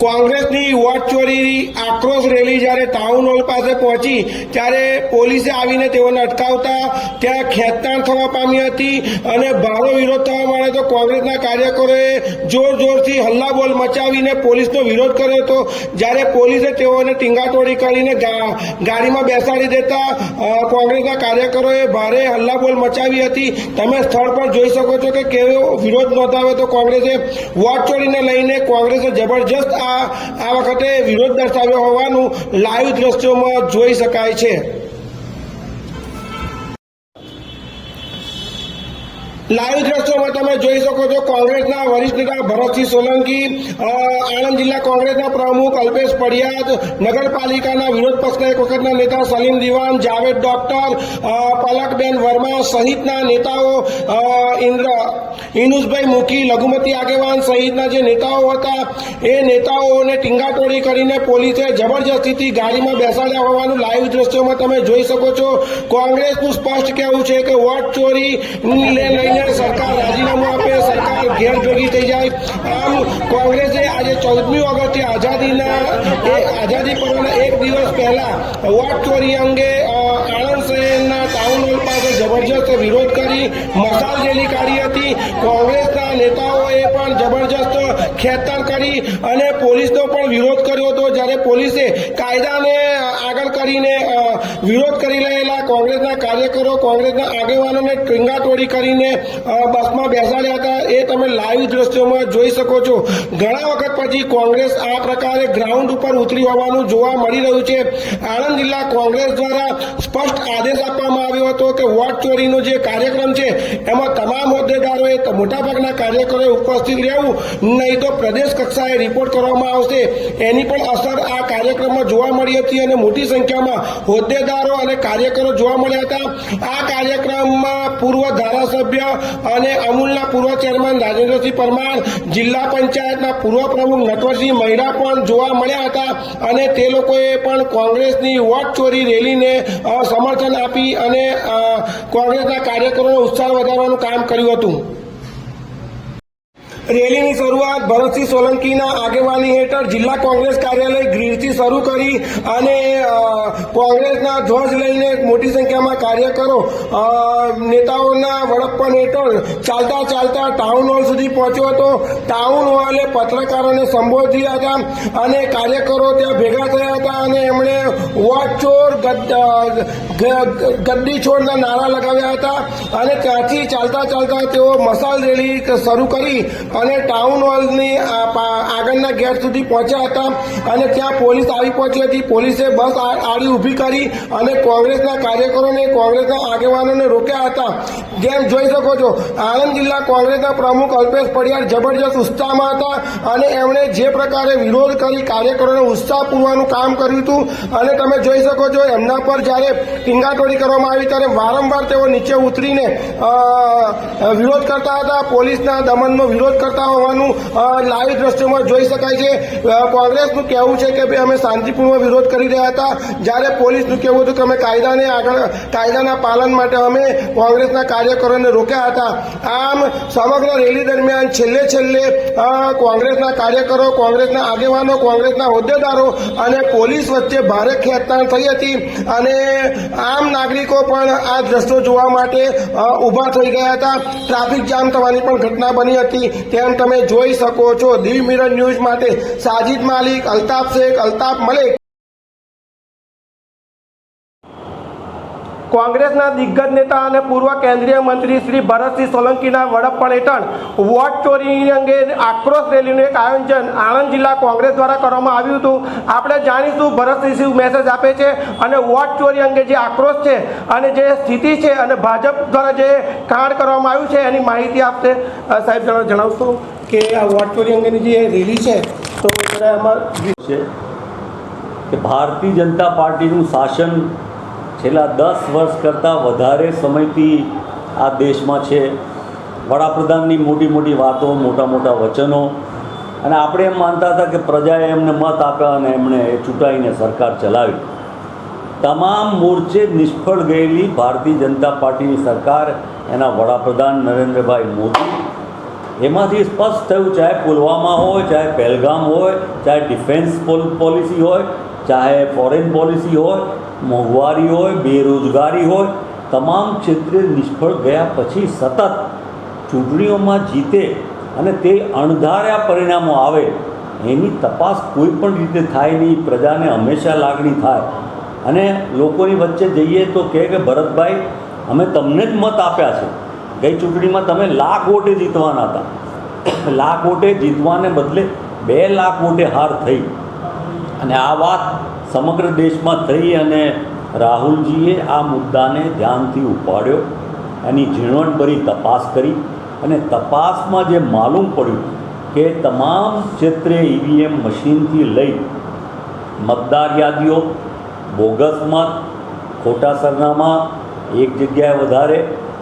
કોંગ્રેસની વોટ ચોરી આક્રોશ રેલી જ્યારે ટાઉન હોલ પાસે પહોંચી ત્યારે પોલીસે આવીને તેઓને અટકાવતા ત્યાં ખેંચતાણ થવા પામી હતી અને ભારે વિરોધ થવા માંડ્યો તો કોંગ્રેસના કાર્યકરોએ જોરથી હલ્લાબોલ મચાવીને પોલીસનો વિરોધ કર્યો હતો। જ્યારે પોલીસે તેઓને ટીંગાટોળી કરીને ગાડીમાં બેસાડી દેતા કોંગ્રેસના કાર્યકરોએ ભારે હલ્લાબોલ મચાવી હતી। તમે સ્થળ પર જોઈ શકો છો કે કેવો વિરોધ નોંધાવ્યો હતો કોંગ્રેસે। વોટ ચોરીને લઈને કોંગ્રેસે જબરજસ્ત આ વખતે વિરોધ દર્શાવ્યો હોવાનું લાઈવ દ્રશ્યોમાં જોઈ શકાય છે। લાઈવ દ્રશ્યોમાં તમે જોઈ શકો છો કોંગ્રેસના વરિષ્ઠ નેતા ભરતસિંહ સોલંકી, આણંદ જિલ્લા કોંગ્રેસના પ્રમુખ અલ્પેશ પડિયાદ, નગરપાલિકાના વિરોધ પક્ષના એક વખતના નેતા સલીમ દિવાન, જાવેદ ડોક્ટર, પલકબેન વર્મા સહિતના નેતાઓ, ઇનુસભાઈ મુખી, લઘુમતી આગેવાન સહિતના જે નેતાઓ હતા એ નેતાઓને ટીંગાટોળી કરીને પોલીસે જબરજસ્તીથી ગાડીમાં બેસાડ્યા હોવાનું લાઈવ દ્રશ્યોમાં તમે જોઈ શકો છો। કોંગ્રેસનું સ્પષ્ટ કહેવું છે કે વોટ ચોરી લઈને સરકાર રાજીનામું આપે, સરકાર ઘેર ભેગી થઈ જાય। આમ કોંગ્રેસે આજે 14મી ઓગસ્ટથી આઝાદી પર્વના એક દિવસ પહેલા વોટ ચોરી અંગે આણંદ શહેરના ટાઉન હોલ પાસે જબરજસ્ત વિરોધ કરી મશાલ રેલી કાઢી હતી। કોંગ્રેસના નેતાઓએ પણ જબરજસ્ત ખેંચતાણ કરી અને પોલીસનો પણ વિરોધ કર્યો હતો। જ્યારે પોલીસે કાયદાને આગળ કરીને વિરોધ કરી રહેલા કોંગ્રેસના કાર્યકરો, કોંગ્રેસના આગેવાનોને ટીંગાટોળી કરીને બસમાં બેસાડ્યા હતા એ તમે લાઈવ દ્રશ્યોમાં જોઈ શકો છો। ઘણા વખત પછી કોંગ્રેસ આ પ્રકારે ગ્રાઉન્ડ ઉપર ઉતરી હોવાનું જોવા મળી રહ્યું છે। આણંદ જિલ્લા કોંગ્રેસ દ્વારા સ્પષ્ટ આદેશ આપવામાં આવ્યો હતો કે વોટ ચોરીનો જે કાર્યક્રમ છે એમાં તમામ હોદ્દેદારોએ મોટાભાગના કાર્યકરોએ ઉપસ્થિત રહેવું, નહીં તો પ્રદેશ કક્ષાએ રિપોર્ટ કરવામાં આવશે। એની પણ અસર આ કાર્યક્રમમાં જોવા મળી હતી અને મોટી સંખ્યામાં હોદ્દેદારો અને કાર્યકરો જોવા મળ્યા હતા। આ કાર્યક્રમમાં પૂર્વ ધારાસભ્ય અને અમૂલના પૂર્વ ચેરમેન રાજેન્દ્રસિંહ પરમાર, જિલ્લા પંચાયતના પૂર્વ પ્રમુખ નટવરસિંહ મહેરા પણ જોવા મળ્યા હતા અને તે લોકોએ પણ કોંગ્રેસની વોટ ચોરી રેલીને સમર્થન આપી અને કોંગ્રેસના કાર્યકરોનો ઉત્સાહ વધારવાનું કામ કર્યું હતું। રેલીની શરૂઆત ભરતસિંહ સોલંકીના આગેવાની હેઠળ જિલ્લા કોંગ્રેસ કાર્યાલય ગ્રીડથી શરૂ કરી અને કોંગ્રેસના ધ્વજ લઈને મોટી સંખ્યામાં કાર્યકરો નેતાઓના વડપણ હેઠળ ચાલતા ટાઉન હોલ સુધી પહોંચ્યો હતો। ટાઉન હોલે પત્રકારોને સંબોધ્યા હતા અને કાર્યકરો ત્યાં ભેગા થયા હતા અને એમણે વોટ ચોર, ગદ્દી છોડના નારા લગાવ્યા હતા અને ત્યાંથી ચાલતા તેઓ મશાલ રેલી શરૂ કરી અને ટાઉન હોલની આગળના ગેટ સુધી પહોંચ્યા હતા અને ત્યાં પોલીસ આવી પહોંચી હતી। પોલીસે બસ આડી ઊભી કરી અને કોંગ્રેસના કાર્યકરોને, કોંગ્રેસના આગેવાનોને રોક્યા હતા। જેમ જોઈ શકો છો આણંદ જિલ્લા કોંગ્રેસના પ્રમુખ અલ્પેશ પડિયાર જબરજસ્ત ઉત્સાહમાં હતા અને એમણે જે પ્રકારે વિરોધ કરી કાર્યકરોને ઉત્સાહ પૂરવાનું કામ કર્યું હતું અને તમે જોઈ શકો છો એમના પર જ્યારે ટીંગાટોળી કરવામાં આવી ત્યારે વારંવાર તેઓ નીચે ઉતરીને વિરોધ કરતા હતા, પોલીસના દમનનો વિરોધ કરતા હોવાનું લાઈવ દ્રશ્યોમાં જોઈ શકાય છે। કોંગ્રેસનું કહેવું છે કે ભાઈ અમે શાંતિપૂર્ણ વિરોધ કરી રહ્યા હતા, જ્યારે પોલીસનું કહેવું હતું કે અમે કાયદાના પાલન માટે અમે કોંગ્રેસના કાર્યકરોને રોક્યા હતા। આમ સમગ્ર રેલી દરમિયાન છેલ્લે કોંગ્રેસના કાર્યકરો, કોંગ્રેસના આગેવાનો, કોંગ્રેસના હોદ્દેદારો અને પોલીસ વચ્ચે ભારે ખેંચતાણ થઈ હતી અને આમ નાગરિકો પણ આ દ્રશ્યો જોવા માટે ઊભા થઈ ગયા હતા। ટ્રાફિક જામ થવાની પણ ઘટના બની હતી તેમ તમે જોઈ શકો છો। દીવ મિરર ન્યૂઝ માટે સાજિદ માલિક, અલ્તાફ શેખ, અલ્તાફ મલિક। કોંગ્રેસના દિગ્ગજ નેતા અને પૂર્વ કેન્દ્રીય મંત્રી શ્રી ભરતસિંહ સોલંકીના વડપણ હેઠળ વોટ ચોરી અંગે આક્રોશ રેલીનું એક આયોજન આણંદ જિલ્લા કોંગ્રેસ દ્વારા કરવામાં આવ્યું હતું। આપણે જાણીશું ભરતસિંહ શું મેસેજ આપે છે અને વોટ ચોરી અંગે જે આક્રોશ છે અને જે સ્થિતિ છે અને ભાજપ દ્વારા જે કાંડ કરવામાં આવ્યું છે એની માહિતી આપશે। સાહેબ જણાવશો કે આ વોટ ચોરી અંગેની જે રેલી છે તો એમાં છે કે ભારતીય જનતા પાર્ટીનું શાસન છેલ્લા 10 વર્ષ કરતાં વધારે સમયથી આ દેશમાં છે। વડાપ્રધાનની મોટી વાતો, મોટા વચનો અને આપણે એમ માનતા હતા કે પ્રજાએ એમને મત આપ્યા અને એમણે ચૂંટાઈને સરકાર ચલાવી। તમામ મોરચે નિષ્ફળ ગયેલી ભારતીય જનતા પાર્ટીની સરકાર, એના વડાપ્રધાન નરેન્દ્રભાઈ મોદી એમાંથી સ્પષ્ટ થયું, ચાહે પુલવામા હોય, ચાહે પહેલગામ હોય, ચાહે ડિફેન્સ પોલિસી હોય, ચાહે ફોરેન પોલિસી હોય, મોંઘવારી હોય, બેરોજગારી હોય, તમામ ક્ષેત્રે નિષ્ફળ ગયા પછી સતત ચૂંટણીઓમાં જીતે અને તે અણધાર્યા પરિણામો આવે એની તપાસ કોઈ પણ રીતે થાય નહીં. પ્રજાને હંમેશા લાગણી થાય અને લોકોની વચ્ચે જઈએ તો કહે કે ભરતભાઈ અમે તમને જ મત આપ્યા છે, ગઈ ચૂંટણીમાં તમે લાખ વોટે જીતવાના હતા, લાખ વોટે જીતવાને બદલે 2 લાખ વોટે હાર થઈ. અને આ વાત સમગ્ર દેશમાં થઈ અને રાહુલજીએ આ મુદ્દાને ધ્યાનથી ઉપાડ્યો, એની ઝીણવટભરી તપાસ કરી અને તપાસમાં જે માલુમ પડ્યું કે તમામ ક્ષેત્રે ઈવીએમ મશીનથી લઈ મતદાર યાદીઓ, બોગસ મત, ખોટા સરનામા, એક જગ્યાએ વધારે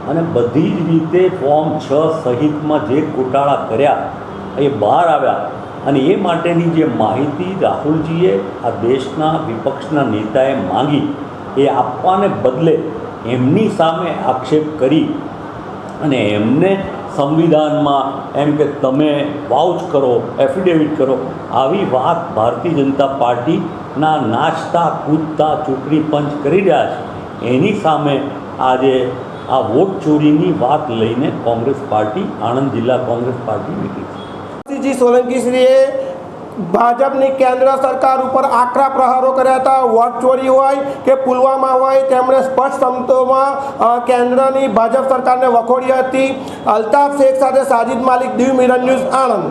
અને બધી જ રીતે ફોર્મ 6 સહિતમાં જે ગોટાળા કર્યા એ બહાર આવ્યા. અને એ માટેની જે માહિતી રાહુલજીએ આ દેશના વિપક્ષના નેતાએ માંગી એ આપવાને બદલે એમની સામે આક્ષેપ કરી અને એમને સંવિધાનમાં એમ કે તમે વાઉચ કરો, એફિડેવિટ કરો, આવી વાત ભારતીય જનતા પાર્ટીના નાચતા કૂદતા ચૂંટણી પંચ કરી રહ્યા છે. એની સામે આજે આ વોટ ચોરીની વાત લઈને કોંગ્રેસ પાર્ટી, આણંદ જિલ્લા કોંગ્રેસ પાર્ટી નીકળી છે. જી સોલંકીશ્રીએ ભાજપની કેન્દ્ર સરકાર ઉપર આકરા પ્રહારો કર્યા હતા. વોટ ચોરી હોય કે પુલવામા હોય, તેમણે સ્પષ્ટ શબ્દોમાં કેન્દ્રની ભાજપ સરકારને વખોડી હતી. અલ્તાફ શેખ સાથે સાજિદ માલિક, દીવ મિરર ન્યૂઝ, આણંદ.